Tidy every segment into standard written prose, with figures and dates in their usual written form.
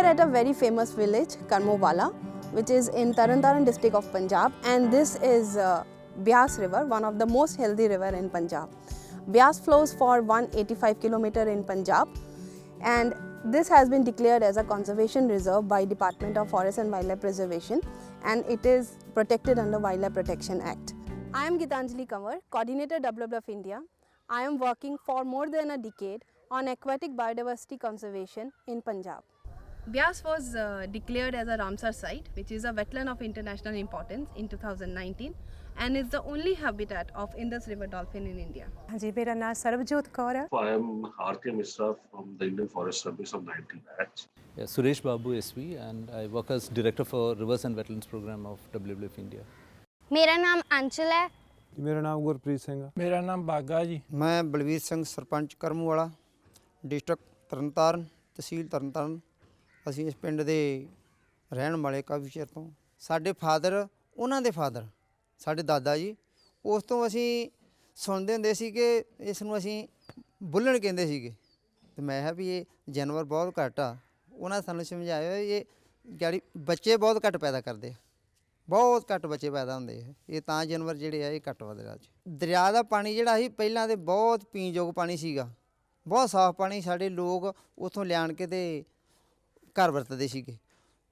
are at a very famous village, Karmowala, which is in Taran district of Punjab, and this is Beas River, one of the most healthy river in Punjab. Beas flows for 185 km in Punjab, and this has been declared as a conservation reserve by Department of Forest and Wildlife Preservation, and it is protected under Wildlife Protection Act. I am Gitanjali Kanwar, Coordinator WWF India. I am working for more than a decade on aquatic biodiversity conservation in Punjab. Beas was declared as a Ramsar site, which is a wetland of international importance in 2019 and is the only habitat of Indus River dolphin in India. जी मेरा नाम सर्वजोत कौर है. I am Harpic Mitra from the Indian Forest Service of 19 batch. Yeah, Suresh Babu SV, and I work as Director for Rivers and Wetlands Program of WWF India. मेरा नाम अंचल है. मेरा नाम गुरप्रीत सिंह है. मेरा नाम बागा जी. मैं बलवीर सिंह सरपंच करमूवाला डिस्ट्रिक्ट तरनताਰਨ तहसील ਤਰਨਤਾਰਨ. ਅਸੀਂ ਇਸ ਪਿੰਡ ਦੇ ਰਹਿਣ ਵਾਲੇ ਕਾਫੀ ਚਿਰ ਤੋਂ. ਸਾਡੇ ਫਾਦਰ ਉਹਨਾਂ ਦੇ ਫਾਦਰ ਸਾਡੇ ਦਾਦਾ ਜੀ ਉਸ ਤੋਂ ਅਸੀਂ ਸੁਣਦੇ ਹੁੰਦੇ ਸੀ ਕਿ ਇਸ ਨੂੰ ਅਸੀਂ ਬੁੱਲਣ ਕਹਿੰਦੇ ਸੀਗੇ. ਤੇ ਮੈਂ ਕਿਹਾ ਵੀ ਇਹ ਜਾਨਵਰ ਬਹੁਤ ਘੱਟ ਆ. ਉਹਨਾਂ ਸਾਨੂੰ ਸਮਝਾਇਆ ਇਹ ਜਿਹੜੀ ਬੱਚੇ ਬਹੁਤ ਘੱਟ ਪੈਦਾ ਕਰਦੇ ਆ, ਬਹੁਤ ਘੱਟ ਬੱਚੇ ਪੈਦਾ ਹੁੰਦੇ ਆ, ਇਹ ਤਾਂ ਜਾਨਵਰ ਜਿਹੜੇ ਆ ਇਹ ਘੱਟ ਵੱਧ ਰਾਜ. ਦਰਿਆ ਦਾ ਪਾਣੀ ਜਿਹੜਾ ਸੀ ਪਹਿਲਾਂ ਤਾਂ ਬਹੁਤ ਪੀਣਯੋਗ ਪਾਣੀ ਸੀਗਾ, ਬਹੁਤ ਸਾਫ਼ ਪਾਣੀ. ਸਾਡੇ ਲੋਕ ਉੱਥੋਂ ਲਿਆਣ ਕੇ ਤੇ ਘਰ ਵਰਤਦੇ ਸੀਗੇ.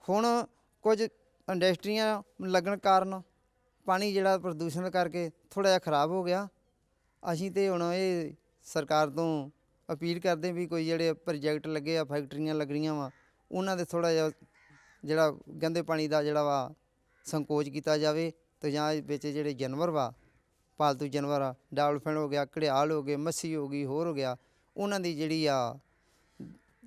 ਹੁਣ ਕੁਝ ਇੰਡਸਟਰੀਆਂ ਲੱਗਣ ਕਾਰਨ ਪਾਣੀ ਜਿਹੜਾ ਪ੍ਰਦੂਸ਼ਣ ਕਰਕੇ ਥੋੜ੍ਹਾ ਜਿਹਾ ਖਰਾਬ ਹੋ ਗਿਆ. ਅਸੀਂ ਤਾਂ ਹੁਣ ਇਹ ਸਰਕਾਰ ਤੋਂ ਅਪੀਲ ਕਰਦੇ ਵੀ ਕੋਈ ਜਿਹੜੇ ਪ੍ਰੋਜੈਕਟ ਲੱਗੇ ਆ, ਫੈਕਟਰੀਆਂ ਲੱਗਣੀਆਂ ਵਾ, ਉਹਨਾਂ ਦੇ ਥੋੜ੍ਹਾ ਜਿਹਾ ਜਿਹੜਾ ਗੰਦੇ ਪਾਣੀ ਦਾ ਜਿਹੜਾ ਵਾ ਸੰਕੋਚ ਕੀਤਾ ਜਾਵੇ. ਅਤੇ ਜਾਂ ਵਿੱਚ ਜਿਹੜੇ ਜਾਨਵਰ ਵਾ ਪਾਲਤੂ ਜਾਨਵਰ ਆ, ਡਾਲਫਿਨ ਹੋ ਗਿਆ, ਘੜਿਆਲ ਹੋ ਗਏ, ਮੱਛੀ ਹੋ ਗਈ, ਹੋਰ ਹੋ ਗਿਆ, ਉਹਨਾਂ ਦੀ ਜਿਹੜੀ ਆ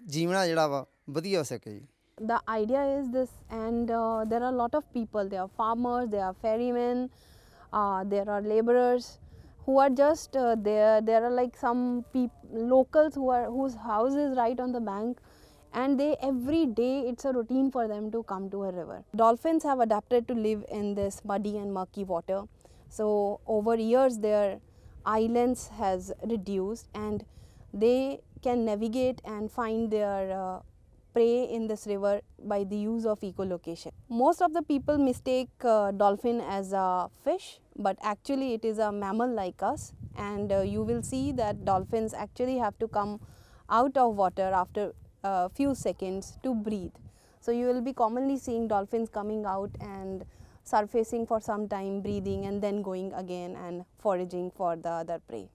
ਜੀਵਣਾ ਜਿਹੜਾ ਵਾ ਵਧੀਆ ਹੋ ਸਕੇ ਜੀ. The idea is this, and there are a lot of people. There are farmers, there are ferrymen, there are laborers who are just there. There are like some locals whose house is right on the bank, and they every day it's a routine for them to come to a river. Dolphins have adapted to live in this muddy and murky water. So over years their islands has reduced, and they can navigate and find their prey in this river by the use of echolocation. Most of the people mistake dolphin as a fish, but actually it is a mammal like us, and you will see that dolphins actually have to come out of water after a few seconds to breathe. So you will be commonly seeing dolphins coming out and surfacing for some time, breathing, and then going again and foraging for the other prey.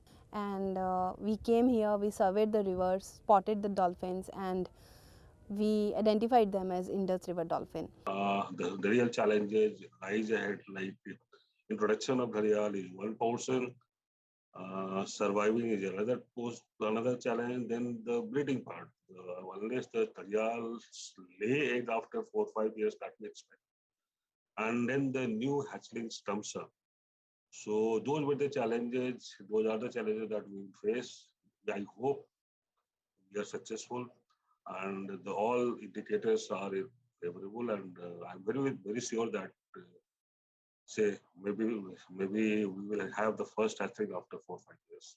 And we came here, we surveyed the rivers, spotted the dolphins, and we identified them as Indus River dolphin. The real challenges lies ahead, like introduction of gharial is one portion, surviving is another challenge, then the breeding part. Unless the gharials lay egg after 4 or 5 years, that we expect, and then the new hatchlings comes up. So those were the challenges. Those are the challenges that we face. I hope we are successful, and all indicators are favorable, and I'm very sure that say maybe we will have the first hatchling after 4 or 5 years.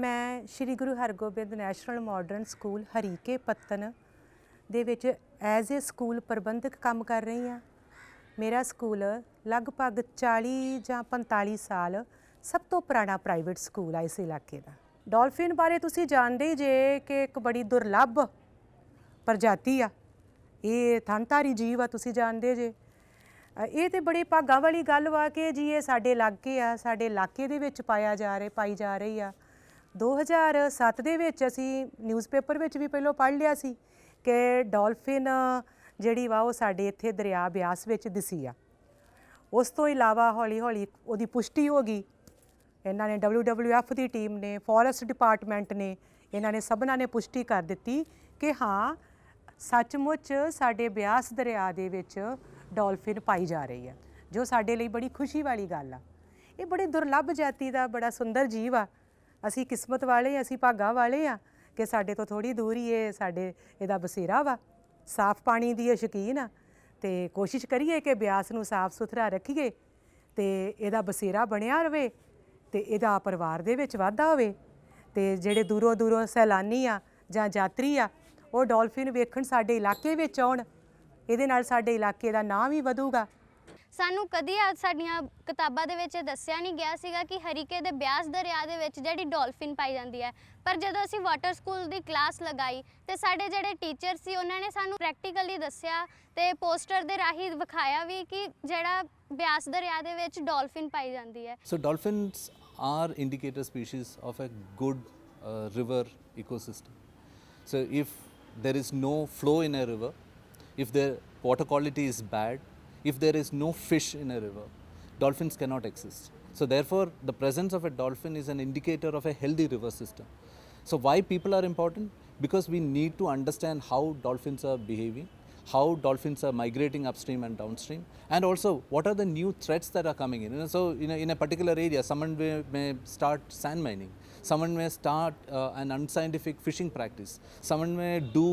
ਮੈਂ Shri Guru Hargobind national modern school Harike Pattan ਦੇ ਵਿੱਚ as a school ਪ੍ਰਬੰਧਕ ਕੰਮ ਕਰ ਰਹੀ ਹਾਂ. ਮੇਰਾ school ਲਗਭਗ 40 ਜਾਂ 45 ਸਾਲ ਸਭ ਤੋਂ ਪੁਰਾਣਾ ਪ੍ਰਾਈਵੇਟ ਸਕੂਲ ਆ ਇਸ ਇਲਾਕੇ ਦਾ. ਡੋਲਫਿਨ ਬਾਰੇ ਤੁਸੀਂ ਜਾਣਦੇ ਜੇ ਕਿ ਇੱਕ ਬੜੀ ਦੁਰਲੱਭ ਪ੍ਰਜਾਤੀ ਆ, ਇਹ ਥਣਧਾਰੀ ਜੀਵ ਆ, ਤੁਸੀਂ ਜਾਣਦੇ ਜੇ. ਇਹ ਤਾਂ ਬੜੇ ਭਾਗਾਂ ਵਾਲੀ ਗੱਲ ਵਾ ਕਿ ਜੀ ਇਹ ਸਾਡੇ ਇਲਾਕੇ ਆ, ਸਾਡੇ ਇਲਾਕੇ ਦੇ ਵਿੱਚ ਪਾਈ ਜਾ ਰਹੀ ਆ. 2007 ਦੇ ਵਿੱਚ ਅਸੀਂ ਨਿਊਜ਼ਪੇਪਰ ਵਿੱਚ ਵੀ ਪਹਿਲਾਂ ਪੜ੍ਹ ਲਿਆ ਸੀ ਕਿ ਡੋਲਫਿਨ ਜਿਹੜੀ ਵਾ ਉਹ ਸਾਡੇ ਇੱਥੇ ਦਰਿਆ ਬਿਆਸ ਵਿੱਚ ਦਿਸੀ ਆ. ਉਸ ਤੋਂ ਇਲਾਵਾ ਹੌਲੀ ਹੌਲੀ ਉਹਦੀ ਪੁਸ਼ਟੀ ਹੋ ਗਈ. ਇਹਨਾਂ ਨੇ WWF ਦੀ ਟੀਮ ਨੇ, ਫੋਰੈਸਟ ਡਿਪਾਰਟਮੈਂਟ ਨੇ, ਇਹਨਾਂ ਨੇ ਸਭਨਾਂ ਨੇ ਪੁਸ਼ਟੀ ਕਰ ਦਿੱਤੀ ਕਿ ਹਾਂ ਸੱਚਮੁੱਚ ਸਾਡੇ ਬਿਆਸ ਦਰਿਆ ਦੇ ਵਿੱਚ ਡੋਲਫਿਨ ਪਾਈ ਜਾ ਰਹੀ ਆ, ਜੋ ਸਾਡੇ ਲਈ ਬੜੀ ਖੁਸ਼ੀ ਵਾਲੀ ਗੱਲ ਆ. ਇਹ ਬੜੇ ਦੁਰਲੱਭ ਜਾਤੀ ਦਾ ਬੜਾ ਸੁੰਦਰ ਜੀਵ ਆ. ਅਸੀਂ ਕਿਸਮਤ ਵਾਲੇ, ਅਸੀਂ ਭਾਗਾਂ ਵਾਲੇ ਆ ਕਿ ਸਾਡੇ ਤੋਂ ਥੋੜ੍ਹੀ ਦੂਰ ਹੀ ਇਹਦਾ ਬਸੇਰਾ ਵਾ. ਸਾਫ਼ ਪਾਣੀ ਦੀ ਇਹ ਸ਼ੌਕੀਨ ਆ, ਅਤੇ ਕੋਸ਼ਿਸ਼ ਕਰੀਏ ਕਿ ਬਿਆਸ ਨੂੰ ਸਾਫ਼ ਸੁਥਰਾ ਰੱਖੀਏ ਅਤੇ ਇਹਦਾ ਬਸੇਰਾ ਬਣਿਆ ਰਹੇ ਅਤੇ ਇਹਦਾ ਪਰਿਵਾਰ ਦੇ ਵਿੱਚ ਵਾਧਾ ਹੋਵੇ, ਅਤੇ ਜਿਹੜੇ ਦੂਰੋਂ ਸੈਲਾਨੀ ਆ ਜਾਂ ਯਾਤਰੀ ਆ ਉਹ ਡੋਲਫਿਨ ਵੇਖਣ ਸਾਡੇ ਇਲਾਕੇ ਵਿੱਚ ਆਉਣ। ਇਹਦੇ ਨਾਲ ਸਾਡੇ ਇਲਾਕੇ ਦਾ ਨਾਂ ਵੀ ਵਧੂਗਾ। ਸਾਨੂੰ ਕਦੀ ਸਾਡੀਆਂ ਕਿਤਾਬਾਂ ਦੇ ਵਿੱਚ ਦੱਸਿਆ ਨਹੀਂ ਗਿਆ ਸੀਗਾ ਕਿ ਹਰੀਕੇ ਦੇ ਬਿਆਸ ਦਰਿਆ ਦੇ ਵਿੱਚ ਜਿਹੜੀ ਡੋਲਫਿਨ ਪਾਈ ਜਾਂਦੀ ਹੈ। ਪਰ ਜਦੋਂ ਅਸੀਂ ਵਾਟਰ ਸਕੂਲ ਦੀ ਕਲਾਸ ਲਗਾਈ ਤੇ ਸਾਡੇ ਜਿਹੜੇ ਟੀਚਰ ਸੀ ਉਹਨਾਂ ਨੇ ਸਾਨੂੰ ਪ੍ਰੈਕਟੀਕਲੀ ਦੱਸਿਆ ਤੇ ਪੋਸਟਰ ਦੇ ਰਾਹੀਂ ਵਿਖਾਇਆ ਵੀ ਕਿ ਜਿਹੜਾ ਬਿਆਸ ਦਰਿਆ ਦੇ ਵਿੱਚ ਡੋਲਫਿਨ ਪਾਈ ਜਾਂਦੀ ਹੈ। So dolphins are indicator species of a good river ecosystem. So if there is no flow in a river, if the water quality is bad, if there is no fish in a river, dolphins cannot exist. So therefore the presence of a dolphin is an indicator of a healthy river system. So why people are important? Because we need to understand how dolphins are behaving, how dolphins are migrating upstream and downstream, and also what are the new threats that are coming in. So in a particular area, someone may start sand mining, someone may start an unscientific fishing practice, someone may do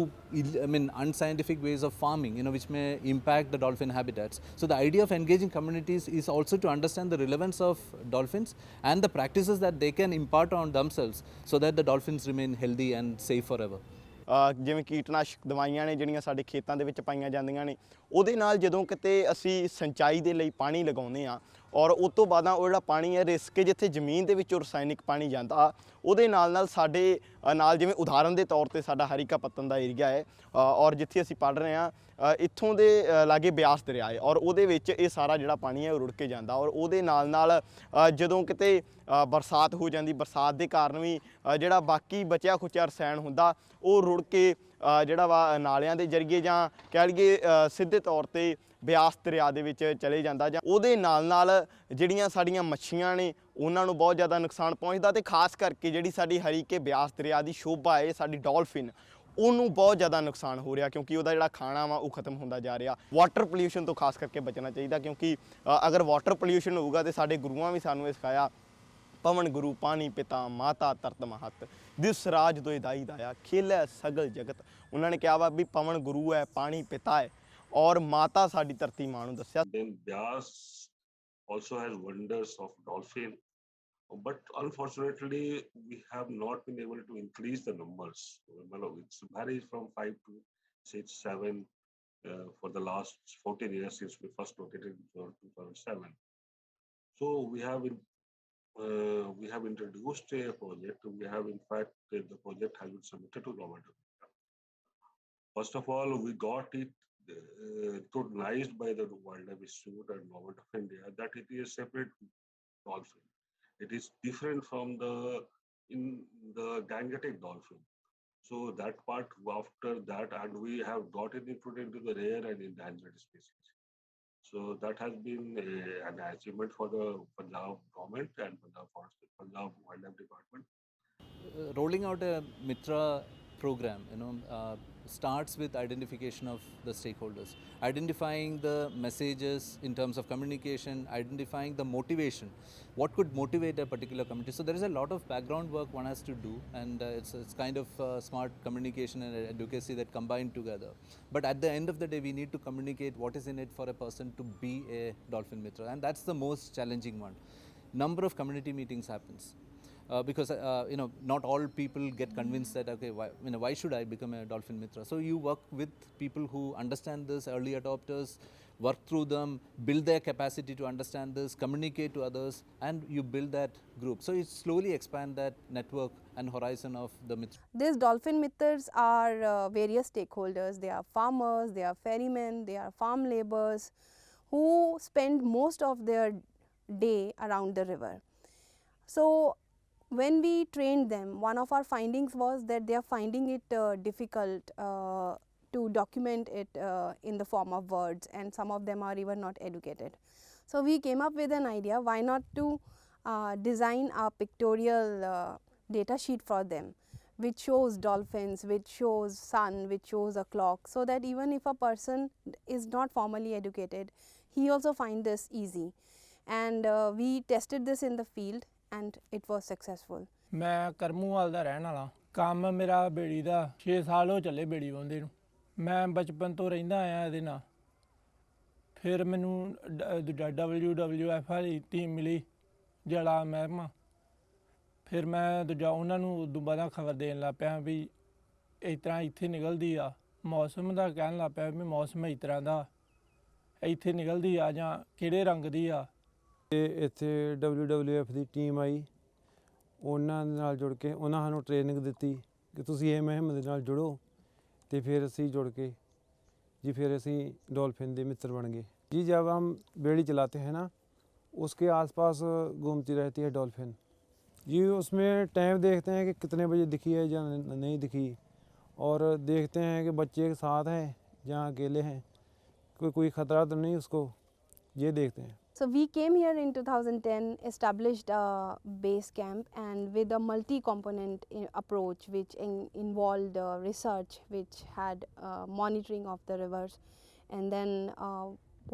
unscientific ways of farming, which may impact the dolphin habitats. So the idea of engaging communities is also to understand the relevance of dolphins and the practices that they can impart on themselves so that the dolphins remain healthy and safe forever. ਜਿਵੇਂ ਕੀਟਨਾਸ਼ਕ ਦਵਾਈਆਂ ਨੇ ਜਿਹੜੀਆਂ ਸਾਡੇ ਖੇਤਾਂ ਦੇ ਵਿੱਚ ਪਾਈਆਂ ਜਾਂਦੀਆਂ ਨੇ, ਉਹਦੇ ਨਾਲ ਜਦੋਂ ਕਿਤੇ ਅਸੀਂ ਸਿੰਚਾਈ ਦੇ ਲਈ ਪਾਣੀ ਲਗਾਉਂਦੇ ਹਾਂ ਔਰ ਉਸ ਤੋਂ ਬਾਅਦ ਉਹ ਜਿਹੜਾ ਪਾਣੀ ਹੈ ਰਿਸ ਕੇ ਜਿੱਥੇ ਜ਼ਮੀਨ ਦੇ ਵਿੱਚੋਂ ਰਸਾਇਣਿਕ ਪਾਣੀ ਜਾਂਦਾ, ਉਹਦੇ ਨਾਲ ਸਾਡੇ ਨਾਲ ਜਿਵੇਂ ਉਦਾਹਰਨ ਦੇ ਤੌਰ 'ਤੇ ਸਾਡਾ ਹਰੀਕਾ ਪੱਤਨ ਦਾ ਏਰੀਆ ਹੈ ਔਰ ਜਿੱਥੇ ਅਸੀਂ ਪੜ੍ਹ ਰਹੇ ਹਾਂ ਇੱਥੋਂ ਦੇ ਲਾਗੇ ਬਿਆਸ ਦਰਿਆ ਹੈ ਔਰ ਉਹਦੇ ਵਿੱਚ ਇਹ ਸਾਰਾ ਜਿਹੜਾ ਪਾਣੀ ਹੈ ਉਹ ਰੁੜ ਕੇ ਜਾਂਦਾ ਔਰ ਉਹਦੇ ਨਾਲ ਜਦੋਂ ਕਿਤੇ ਬਰਸਾਤ ਹੋ ਜਾਂਦੀ, ਬਰਸਾਤ ਦੇ ਕਾਰਨ ਵੀ ਜਿਹੜਾ ਬਾਕੀ ਬਚਿਆ ਖੁਚਿਆ ਰਸਾਇਣ ਹੁੰਦਾ ਉਹ ਰੁੜ ਕੇ ਜਿਹੜਾ ਵਾ ਨਾਲਿਆਂ ਦੇ ਜ਼ਰੀਏ ਜਾਂ ਕਹਿ ਲਈਏ ਸਿੱਧੇ ਤੌਰ 'ਤੇ ਬਿਆਸ ਦਰਿਆ ਦੇ ਵਿੱਚ ਚਲੇ ਜਾਂਦਾ ਜਾਂ ਉਹਦੇ ਨਾਲ ਜਿਹੜੀਆਂ ਸਾਡੀਆਂ ਮੱਛੀਆਂ ਨੇ ਉਹਨਾਂ ਨੂੰ ਬਹੁਤ ਜ਼ਿਆਦਾ ਨੁਕਸਾਨ ਪਹੁੰਚਦਾ ਤੇ ਖਾਸ ਕਰਕੇ ਜਿਹੜੀ ਸਾਡੀ ਹਰੀਕੇ ਬਿਆਸ ਦਰਿਆ ਦੀ ਸ਼ੋਭਾ ਹੈ ਸਾਡੀ ਡੋਲਫਿਨ ਉਹਨੂੰ ਬਹੁਤ ਜ਼ਿਆਦਾ ਨੁਕਸਾਨ ਹੋ ਰਿਹਾ ਕਿਉਂਕਿ ਉਹਦਾ ਜਿਹੜਾ ਖਾਣਾ ਵਾ ਉਹ ਖਤਮ ਹੁੰਦਾ ਜਾ ਰਿਹਾ। ਵਾਟਰ ਪੋਲਿਊਸ਼ਨ ਤੋਂ ਖਾਸ ਕਰਕੇ ਬਚਣਾ ਚਾਹੀਦਾ ਕਿਉਂਕਿ ਅਗਰ ਵਾਟਰ ਪੋਲਿਊਸ਼ਨ ਹੋਊਗਾ ਤੇ ਸਾਡੇ ਗੁਰੂਆਂ ਵੀ ਸਾਨੂੰ ਇਹ ਸਿਖਾਇਆ ਪਵਨ ਗੁਰੂ ਪਾਣੀ ਪਿਤਾ ਮਾਤਾ ਤਰਤ ਮਹਤ ਦਿਸ ਰਾਜ ਦੋਇ ਦਾਈ ਦਾਇਆ ਖੇਲੈ ਸਗਲ ਜਗਤ। ਉਹਨਾਂ ਨੇ ਕਿਹਾ ਵਾ ਵੀ ਪਵਨ ਗੁਰੂ ਹੈ, ਪਾਣੀ ਪਿਤਾ ਹੈ ਔਰ ਮਾਤਾ ਸਾਡੀ ਧਰਤੀ ਮਾਂ ਨੂੰ ਦੱਸਿਆ। Then Beas also has wonders of dolphin, but unfortunately we have not been able to increase the numbers. It varies from 5 to 6, 7 for the last 14 years since we first located in 2007. So we have introduced a project. We have in fact the project has been submitted to Government of India. First of all, we got it recognized by the Wildlife Institute and Government of India that it is a separate dolphin. It is different from the gangetic dolphin. So that part after that, and we have got it included into the rare and endangered species. So that has been an achievement for the Punjab government and Punjab Wildlife Department. Rolling out a Mitra program, starts with identification of the stakeholders, identifying the messages in terms of communication, identifying the motivation, what could motivate a particular community. So there is a lot of background work one has to do, and it's kind of smart communication and advocacy that combine together. But at the end of the day, we need to communicate what is in it for a person to be a Dolphin Mitra, and that's the most challenging one. Number of community meetings happens. Because not all people get convinced that okay, why should I become a Dolphin Mitra? So you work with people who understand this, early adopters, work through them, build their capacity to understand this, communicate to others, and you build that group. So you slowly expand that network and horizon of the Mitra. These Dolphin Mitras are various stakeholders. They are farmers, they are ferrymen, they are farm laborers who spend most of their day around the river. So when we trained them, one of our findings was that they are finding it difficult to document it in the form of words, and some of them are even not educated. So we came up with an idea, why not to design a pictorial data sheet for them which shows dolphins, which shows sun, which shows a clock, so that even if a person is not formally educated, he also find this easy. And we tested this in the field and it was successful. ਮੈਂ ਕਰਮੂਵਾਲ ਦਾ ਰਹਿਣ ਵਾਲਾ। ਕੰਮ ਮੇਰਾ ਬੇੜੀ ਦਾ 6 ਸਾਲ ਹੋ ਚੱਲੇ ਬੇੜੀ ਵਾਹੁੰਦੇ ਨੂੰ। ਮੈਂ ਬਚਪਨ ਤੋਂ ਰਹਿੰਦਾ ਆਇਆ ਇਹਦੇ ਨਾਲ। ਫਿਰ ਮੈਨੂੰ WWF ਵਾਲੀ ਟੀਮ ਮਿਲੀ ਜਲਾ ਮਹਿਕਮਾ। ਫਿਰ ਮੈਂ ਉਹਨਾਂ ਨੂੰ ਉਦੋਂ ਬਾਅਦ ਖਬਰ ਦੇਣ ਲੱਗ ਪਿਆ ਵੀ ਇਸ ਤਰ੍ਹਾਂ ਇੱਥੇ ਨਿਕਲਦੀ ਆ, ਮੌਸਮ ਦਾ ਕਹਿਣ ਲੱਗ ਪਿਆ ਵੀ ਮੌਸਮ ਇਸ ਤਰ੍ਹਾਂ ਦਾ ਇੱਥੇ ਨਿਕਲਦੀ ਆ ਜਾਂ ਕਿਹੜੇ ਰੰਗ ਦੀ ਆ। ਤੇ ਇੱਥੇ WWF ਦੀ ਟੀਮ ਆਈ, ਉਹਨਾਂ ਨਾਲ ਜੁੜ ਕੇ ਉਹਨਾਂ ਸਾਨੂੰ ਟ੍ਰੇਨਿੰਗ ਦਿੱਤੀ ਕਿ ਤੁਸੀਂ ਇਹ ਮੁਹਿੰਮ ਦੇ ਨਾਲ ਜੁੜੋ, ਤੇ फिर ਅਸੀਂ जुड़ के जी फिर ਅਸੀਂ डॉल्फिन के मित्र बन गए जी। जब हम बेड़ी चलाते हैं ना, उसके आसपास घूमती रहती है डॉल्फिन जी। उसमें टाइम देखते हैं कि कितने बजे दिखी है या नहीं दिखी, और देखते हैं कि बच्चे के साथ हैं या अकेले हैं, कोई ख़तरा तो नहीं उसको, ये देखते हैं। So we came here in 2010, established a base camp, and with a multi-component approach which involved research, which had monitoring of the rivers, and then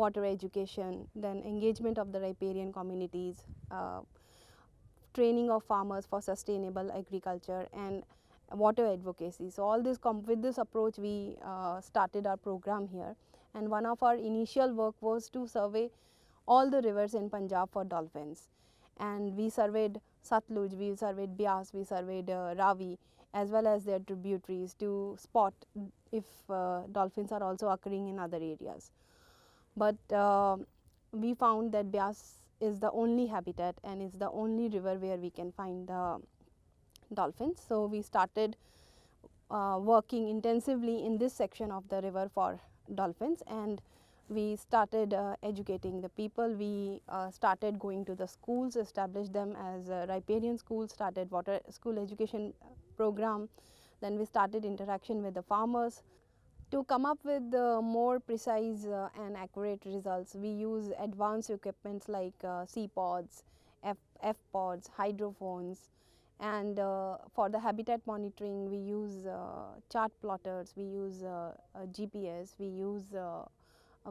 water education, then engagement of the riparian communities, training of farmers for sustainable agriculture, and water advocacy. So all this with this approach we started our program here, and one of our initial work was to survey all the rivers in Punjab for dolphins, and we surveyed Satluj, we surveyed Beas, we surveyed Ravi, as well as their tributaries, to spot if dolphins are also occurring in other areas. But we found that Beas is the only habitat and is the only river where we can find the dolphins. So we started working intensively in this section of the river for dolphins, and we started educating the people. We started going to the schools, established them as riparian schools, started water school education program. Then we started interaction with the farmers. To come up with more precise and accurate results, we use advanced equipments like C-pods, F-pods, hydrophones, and for the habitat monitoring we use chart plotters, we use GPS,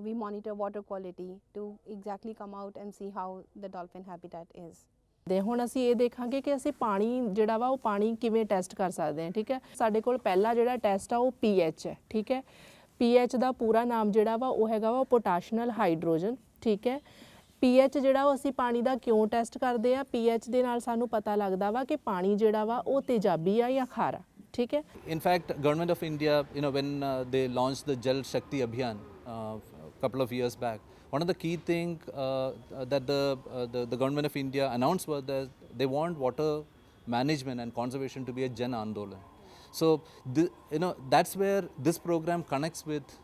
we monitor water quality to exactly come out and see how the dolphin habitat is. ਦੇ ਹੁਣ ਅਸੀਂ ਇਹ ਦੇਖਾਂਗੇ ਕਿ ਅਸੀਂ ਪਾਣੀ ਜਿਹੜਾ ਵਾ ਉਹ ਪਾਣੀ ਕਿਵੇਂ ਟੈਸਟ ਕਰ ਸਕਦੇ ਹਾਂ। ਠੀਕ ਹੈ, ਸਾਡੇ ਕੋਲ ਪਹਿਲਾ ਜਿਹੜਾ ਟੈਸਟ ਆ ਉਹ pH ਹੈ। ਠੀਕ ਹੈ, pH ਦਾ ਪੂਰਾ ਨਾਮ ਜਿਹੜਾ ਵਾ ਉਹ ਹੈਗਾ ਵਾ ਪੋਟਾਸ਼ਨਲ ਹਾਈਡਰੋਜਨ। ਠੀਕ ਹੈ, pH ਜਿਹੜਾ ਉਹ ਅਸੀਂ ਪਾਣੀ ਦਾ ਕਿਉਂ ਟੈਸਟ ਕਰਦੇ ਆ, pH ਦੇ ਨਾਲ ਸਾਨੂੰ ਪਤਾ ਲੱਗਦਾ ਵਾ ਕਿ ਪਾਣੀ ਜਿਹੜਾ ਵਾ ਉਹ ਤੇਜ਼ਾਬੀ ਆ ਜਾਂ ਖਾਰਾ। ਠੀਕ ਹੈ। In fact, Government of India, when they launched the Jal Shakti Abhiyan couple of years back, one of the key thing that the Government of India announced was that they want water management and conservation to be a Jan Andolan. So that's where this program connects with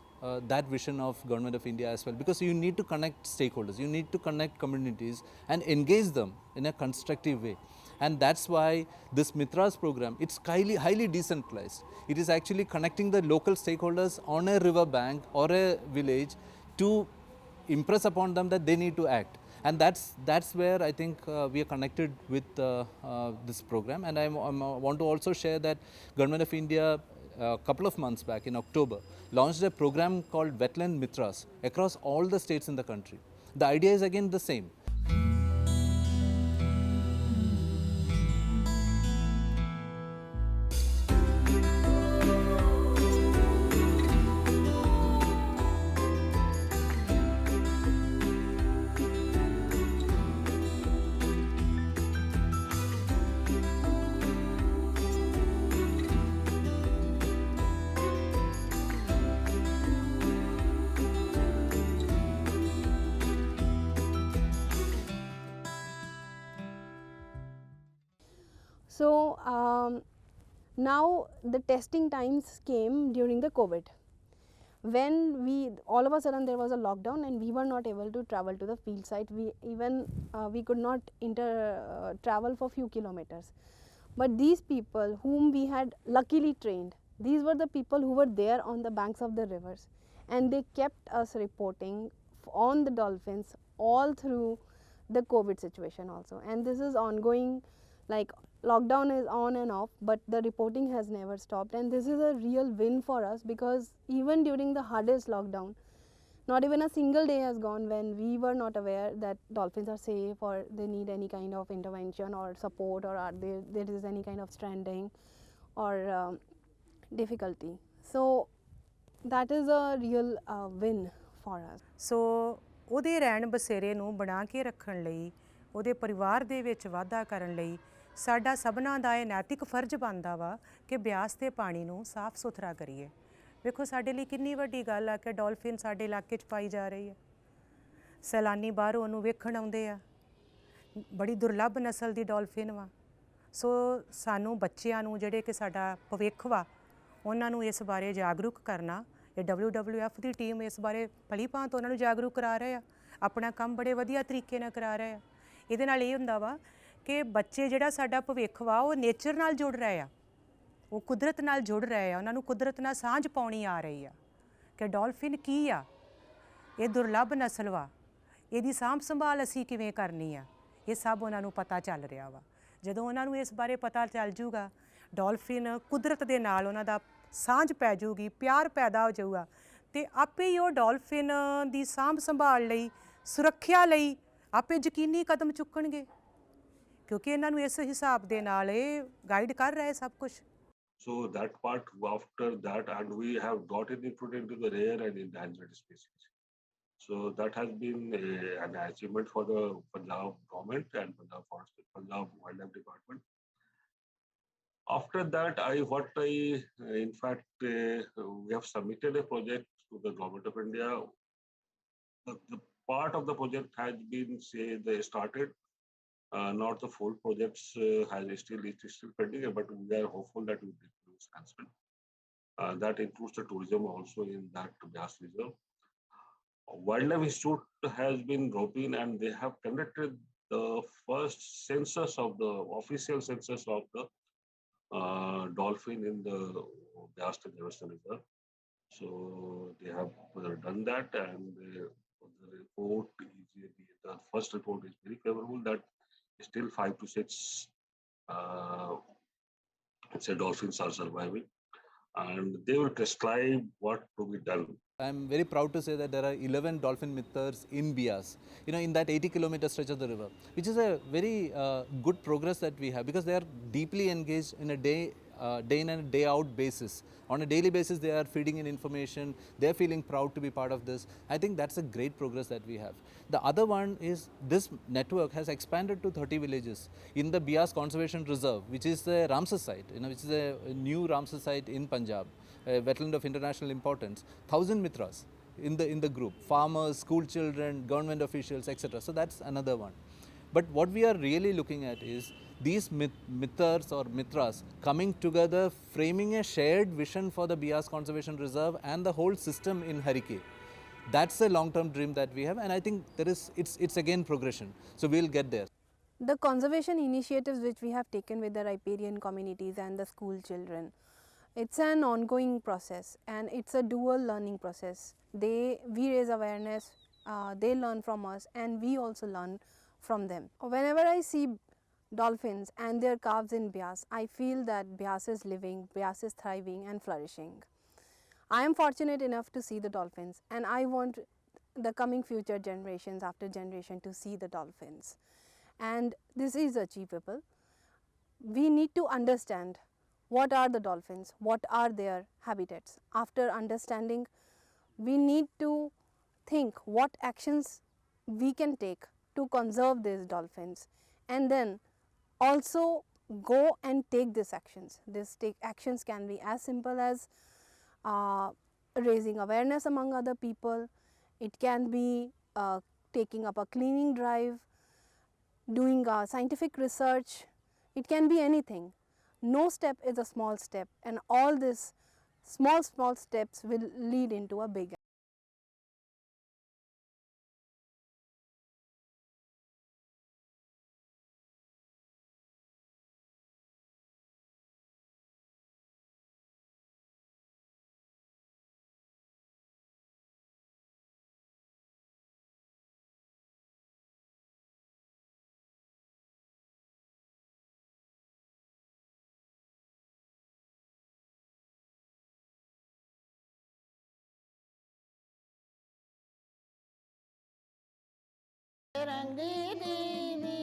that vision of Government of India as well, because you need to connect stakeholders, you need to connect communities and engage them in a constructive way. And that's why this Mitras program, it's highly decentralized. It is actually connecting the local stakeholders on a river bank or a village to impress upon them that they need to act. And that's where I think we are connected with this program. And I want to also share that Government of India a couple of months back in October launched a program called Wetland Mitras across all the states in the country. The idea is again the same. So now the testing times came during the COVID, when all of a sudden there was a lockdown and we were not able to travel to the field site. We could not travel for few kilometers. But these people whom we had luckily trained, these were the people who were there on the banks of the rivers, and they kept us reporting on the dolphins all through the COVID situation also. And this is ongoing, like lockdown is on and off, but the reporting has never stopped. And this is a real win for us, because even during the hardest lockdown, not even a single day has gone when we were not aware that dolphins are safe or they need any kind of intervention or support, or there is any kind of stranding or difficulty. So that is a real win for us. ਸੋ ਉਹਦੇ ਰਹਿਣ ਬਸੇਰੇ ਨੂੰ ਬਣਾ ਕੇ ਰੱਖਣ ਲਈ, ਉਹਦੇ ਪਰਿਵਾਰ ਦੇ ਵਿੱਚ ਵਾਧਾ ਕਰਨ ਲਈ ਸਾਡਾ ਸਭਨਾਂ ਦਾ ਇਹ ਨੈਤਿਕ ਫਰਜ਼ ਬਣਦਾ ਵਾ ਕਿ ਕਿ ਬਿਆਸ ਦੇ ਪਾਣੀ ਨੂੰ ਸਾਫ਼ ਸੁਥਰਾ ਕਰੀਏ। ਵੇਖੋ ਸਾਡੇ ਲਈ ਕਿੰਨੀ ਵੱਡੀ ਗੱਲ ਆ ਕਿ ਡੋਲਫਿਨ ਸਾਡੇ ਇਲਾਕੇ 'ਚ ਪਾਈ ਜਾ ਰਹੀ ਹੈ। ਸੈਲਾਨੀ ਬਾਹਰੋਂ ਉਹਨੂੰ ਵੇਖਣ ਆਉਂਦੇ ਆ। ਬੜੀ ਦੁਰਲੱਭ ਨਸਲ ਦੀ ਡੋਲਫਿਨ ਵਾ। ਸੋ ਸਾਨੂੰ ਬੱਚਿਆਂ ਨੂੰ ਜਿਹੜੇ ਕਿ ਸਾਡਾ ਭਵਿੱਖ ਵਾ ਉਹਨਾਂ ਨੂੰ ਇਸ ਬਾਰੇ ਜਾਗਰੂਕ ਕਰਨਾ, ਇਹ WWF ਦੀ ਟੀਮ ਇਸ ਬਾਰੇ ਭਲੀ ਭਾਂਤ ਉਹਨਾਂ ਨੂੰ ਜਾਗਰੂਕ ਕਰਾ ਰਹੇ ਆ। ਆਪਣਾ ਕੰਮ ਬੜੇ ਵਧੀਆ ਤਰੀਕੇ ਨਾਲ ਕਰਾ ਰਹੇ ਆ। ਇਹਦੇ ਨਾਲ ਇਹ ਹੁੰਦਾ ਵਾ ਕਿ ਬੱਚੇ ਜਿਹੜਾ ਸਾਡਾ ਭਵਿੱਖ ਵਾ ਉਹ ਨੇਚਰ ਨਾਲ ਜੁੜ ਰਹੇ ਆ, ਉਹ ਕੁਦਰਤ ਨਾਲ ਜੁੜ ਰਹੇ ਆ। ਉਹਨਾਂ ਨੂੰ ਕੁਦਰਤ ਨਾਲ ਸਾਂਝ ਪਾਉਣੀ ਆ ਰਹੀ ਆ ਕਿ ਡੋਲਫਿਨ ਕੀ ਆ, ਇਹ ਦੁਰਲੱਭ ਨਸਲ ਵਾ, ਇਹਦੀ ਸਾਂਭ ਸੰਭਾਲ ਅਸੀਂ ਕਿਵੇਂ ਕਰਨੀ ਆ, ਇਹ ਸਭ ਉਹਨਾਂ ਨੂੰ ਪਤਾ ਚੱਲ ਰਿਹਾ ਵਾ। ਜਦੋਂ ਉਹਨਾਂ ਨੂੰ ਇਸ ਬਾਰੇ ਪਤਾ ਚੱਲ ਜੂਗਾ, ਡੋਲਫਿਨ ਕੁਦਰਤ ਦੇ ਨਾਲ ਉਹਨਾਂ ਦਾ ਸਾਂਝ ਪੈ ਜਾਊਗੀ, ਪਿਆਰ ਪੈਦਾ ਹੋ ਜਾਊਗਾ, ਤੇ ਆਪੇ ਹੀ ਉਹ ਡੋਲਫਿਨ ਦੀ ਸਾਂਭ ਸੰਭਾਲ ਲਈ, ਸੁਰੱਖਿਆ ਲਈ ਆਪੇ ਯਕੀਨੀ ਕਦਮ ਚੁੱਕਣਗੇ, ਕਿਉਂਕਿ ਇਹਨਾਂ ਨੂੰ ਇਸ ਹਿਸਾਬ ਦੇ ਨਾਲ ਇਹ ਗਾਈਡ ਕਰ ਰਹੇ ਸਭ ਕੁਝ। So that part after that, and we have got it included into the rare and endangered species. So that has been an achievement for the Punjab government and Punjab Wildlife Department. After that, in fact, we have submitted a project to the government of India. The part of the project has been, they started. Not the full projects it is still pending, but we are hopeful that we will produce enhancement. That includes the tourism also in that Beas River. Wildlife Institute has been roping, and they have conducted the first census of the official census of the dolphin in the Beas River. So they have done that, and the report is the first report is very favorable that still 5 to 6 dolphins are surviving, and they will prescribe what to be done. I'm very proud to say that there are 11 dolphin Mitras in Beas, in that 80-kilometer stretch of the river, which is a very good progress that we have, because they are deeply engaged in a day in and day out basis. On a daily basis, they are feeding in information. They are feeling proud to be part of this. I think that's a great progress that we have. The other one is this network has expanded to 30 villages in the Beas Conservation Reserve, which is the Ramsar site, which is a new Ramsar site in Punjab, a wetland of international importance. 1,000 Mitras in the group, farmers, school children, government officials, etc. So that's another one. But what we are really looking at is these Mitras or Mitras coming together, framing a shared vision for the Beas Conservation Reserve and the whole system in Harike. That's a long-term dream that we have, and I think it's again progression. So we'll get there. The conservation initiatives which we have taken with the riparian communities and the school children, it's an ongoing process, and it's a dual learning process. We raise awareness, they learn from us, and we also learn from them. Whenever I see dolphins and their calves in Beas, I feel that Beas is living, Beas is thriving and flourishing. I am fortunate enough to see the dolphins, and I want the coming future generations after generation to see the dolphins. And this is achievable. We need to understand what are the dolphins, what are their habitats. After understanding, we need to think what actions we can take to conserve these dolphins, and then also go and take these actions. These actions can be as simple as raising awareness among other people. It can be taking up a cleaning drive, doing scientific research. It can be anything. No step is a small step, and all these small steps will lead into a big रंग दी